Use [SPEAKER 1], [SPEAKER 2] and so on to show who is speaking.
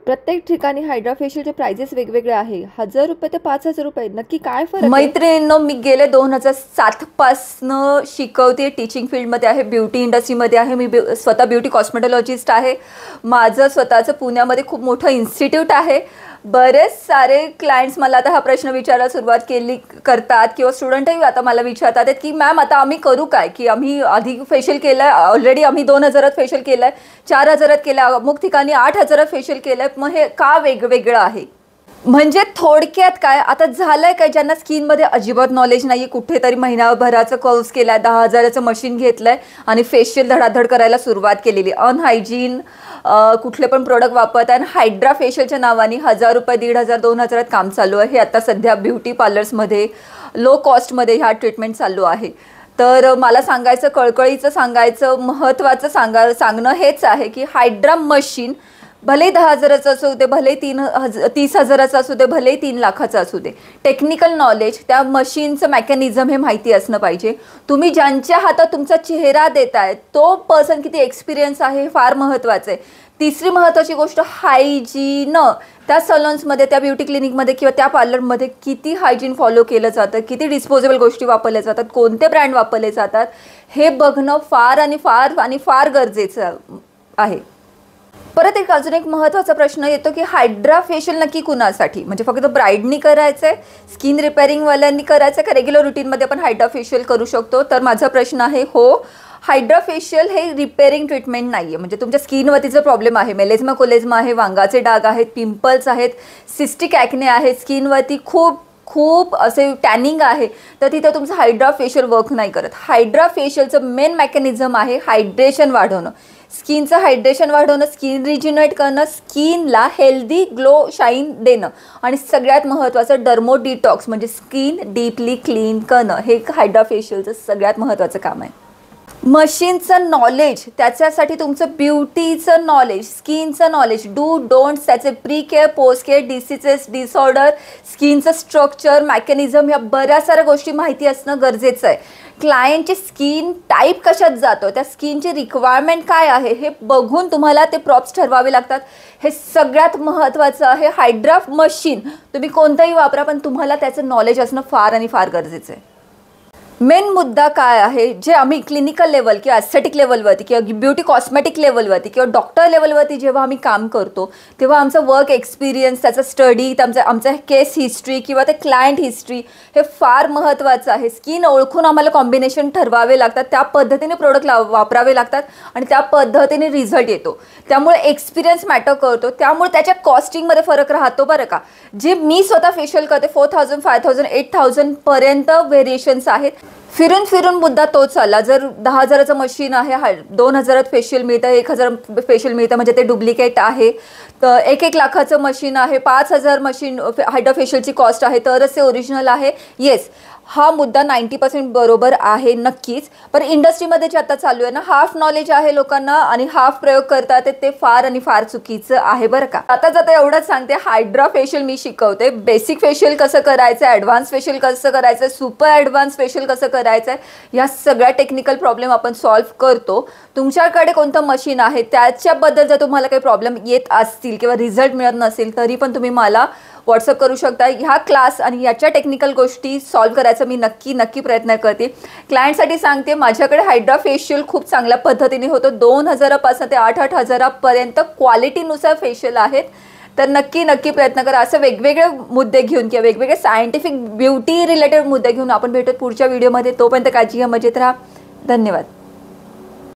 [SPEAKER 1] प्रत्येक ठिकाणी hydra फेशियलचे prices वेगवेगळे आहे. 1000 रुपये ते 5000 रुपये. नक्की काय फरक आहे?
[SPEAKER 2] मैत्रिणींनो, मी गेले 2007 पासनं शिकवते, टीचिंग फील्डमध्ये आहे, ब्युटी इंडस्ट्रीमध्ये आहे. मी स्वतः ब्युटी कॉस्मेटॉलॉजिस्ट आहे. माझं स्वतःचं पुण्यामध्ये खूप मोठं इन्स्टिट्यूट आहे. बरेच सारे क्लायंट्स मला आता हा प्रश्न विचारायला सुरुवात करतात किंवा स्टुडंटही आता मला विचारतात की मॅम आता आम्ही करू काय, की आम्ही आधी फेशियल केलं आहे, ऑलरेडी आम्ही 2000 फेशियल केलं आहे, 4000 केलं आहे, अमुक ठिकाणी 8000 फेशियल केलं आहे, मग हे का वेगवेगळं आहे? म्हणजे थोडक्यात काय, आता झालंय काय, ज्यांना स्किनमध्ये अजिबात नॉलेज नाही आहे, कुठेतरी महिनाभराचं कोर्स केला आहे, 10,000चं मशीन घेतलं आहे आणि फेशियल धडाधड करायला सुरुवात केलेली, अनहायजीन कुठले पण प्रोडक्ट वापरत आहे आणि हायड्रा फेशियलच्या नावाने 1000 रुपये, 1500, 2000 काम चालू आहे. हे आता सध्या ब्युटी पार्लर्समध्ये लो कॉस्टमध्ये ह्या ट्रीटमेंट चालू आहे. तर मला सांगायचं, कळकळीचं सांगायचं, महत्त्वाचं सांगणं हेच आहे की हायड्रा मशीन भले 10,000चं असू दे, भले 30,000चं असू दे, भले 3 लाखाचं असू दे, टेक्निकल नॉलेज, त्या मशीनचं मेकॅनिझम हे माहिती असणं पाहिजे. तुम्ही ज्यांच्या हातात तुमचा चेहरा देताय तो पर्सन किती एक्सपिरियन्स आहे हे फार महत्त्वाचं आहे. तिसरी महत्त्वाची गोष्ट हायजीन. त्या सलॉन्समध्ये, त्या ब्युटी क्लिनिकमध्ये किंवा त्या पार्लरमध्ये किती हायजीन फॉलो केलं जातं, किती डिस्पोजेबल गोष्टी वापरल्या जातात, कोणते ब्रँड वापरले जातात, हे बघणं फार आणि फार आणि फार गरजेचं आहे. परत अजून एक महत्त्वाचा प्रश्न येतो की हायड्रा फेशियल नक्की कुणासाठी, म्हणजे फक्त ब्राईडनी करायचं आहे, स्किन रिपेअरिंगवाल्यांनी करायचं आहे, का रेग्युलर रुटीनमध्ये आपण हायड्रा फेशियल करू शकतो? तर माझा प्रश्न आहे हो, हायड्रा फेशियल हे रिपेअरिंग ट्रीटमेंट नाही आहे. म्हणजे तुमच्या स्किनवरती जर प्रॉब्लेम आहे, मेलेझमा कोलेझमा आहे, वांगाचे डाग आहेत, पिंपल्स आहेत, सिस्टिक ॲक्ने आहे, स्किनवरती खूप असे टॅनिंग आहे, तर तिथं तुमचं हायड्रा फेशियल वर्क नाही करत. हायड्रा फेशियलचं मेन मेकॅनिझम आहे हायड्रेशन वाढवणं, स्किनचं हायड्रेशन वाढवणं, स्किन रिज्युनेट करणं, स्किनला हेल्दी ग्लो शाईन देणं आणि सगळ्यात महत्त्वाचं डर्मो डिटॉक्स म्हणजे स्किन डीपली क्लीन करणं. हे हायड्रा फेशियलचं सगळ्यात महत्त्वाचं काम आहे. मशीनचं नॉलेज, त्याच्यासाठी तुमचं ब्युटीचं नॉलेज, स्किनचं नॉलेज, डू डोंट्स, त्याचे pre care, post care, diseases, disorder, स्किनचं स्ट्रक्चर, मेकॅनिझम, ह्या बऱ्याच साऱ्या गोष्टी माहिती असणं गरजेचं आहे. क्लायंटची स्किन टाईप कशात जातो, त्या स्किनची रिक्वायरमेंट काय आहे हे बघून तुम्हाला ते प्रॉप्स ठरवावे लागतात. हे सगळ्यात महत्त्वाचं आहे. हायड्रा मशीन तुम्ही कोणतंही वापरा, पण तुम्हाला त्याचं नॉलेज असणं फार आणि फार गरजेचं आहे. मेन मुद्दा काय आहे, जे आम्ही क्लिनिकल लेवल किंवा ॲस्थेटिक लेवलवरती किंवा ब्युटी कॉस्मेटिक लेवलवरती किंवा डॉक्टर लेवलवरती जेव्हा आम्ही काम करतो, तेव्हा आमचं वर्क एक्सपिरियन्स, त्याचा स्टडी, आमचं केस हिस्ट्री किंवा ते क्लायंट हिस्ट्री हे फार महत्त्वाचं आहे. स्किन ओळखून आम्हाला कॉम्बिनेशन ठरवावे लागतात, त्या पद्धतीने प्रोडक्ट वापरावे लागतात आणि त्या पद्धतीने रिझल्ट येतो. त्यामुळे एक्सपिरियन्स मॅटर करतो. त्यामुळे त्याच्या कॉस्टिंगमध्ये फरक राहतो बरं का. जे मी स्वतः फेशियल करते 4000, 5000, 8000 पर्यंत व्हेरिएशन्स आहेत. फिरून मुद्दा तोच आला. जर 10,000चं मशीन आहे, 2000 फेशियल मिळतं, 1000 फेशियल मिळतं, म्हणजे ते डुप्लिकेट आहे. तर 1 लाखाचं मशीन आहे, 5000 मशीन हायड्रा फेशियलची कॉस्ट आहे, तरच ते ओरिजिनल आहे. येस, हा मुद्दा 90% बरोबर आहे नक्कीच. पण इंडस्ट्रीमध्ये जे आता चालू आहे ना, हाफ नॉलेज आहे लोकांना आणि हाफ प्रयोग करतात, ते फार आणि फार चुकीचं आहे बरं का. आता एवढंच सांगते, हायड्रा फेशियल मी शिकवते. बेसिक फेशियल कसं करायचं, ॲडव्हान्स फेशियल कसं करायचं, सुपर ॲडव्हान्स फेशियल कसं करायचं, ह्या सगळ्या टेक्निकल प्रॉब्लेम आपण सॉल्व्ह करतो. तुमच्याकडे कोणतं मशीन आहे त्याच्याबद्दल जर तुम्हाला काही प्रॉब्लेम येत असतील किंवा रिझल्ट मिळत नसेल, तरी पण तुम्ही मला व्हॉट्सअप करू शकता. ह्या क्लास आणि याच्या टेक्निकल गोष्टी सॉल्व्ह करायचा मी नक्की प्रयत्न करते. क्लायंटसाठी सांगते, माझ्याकडे हायड्रा फेशियल खूप चांगल्या पद्धतीने होतं. 2000पासून ते 8,000पर्यंत क्वालिटीनुसार फेशियल आहेत. तर नक्की प्रयत्न करा. असं वेगवेगळे मुद्दे घेऊन किंवा वेगवेगळे सायंटिफिक ब्युटी रिलेटेड मुद्दे घेऊन आपण भेटू पुढच्या व्हिडिओमध्ये. तोपर्यंत काळजी घ्या, मजेत राहा. धन्यवाद.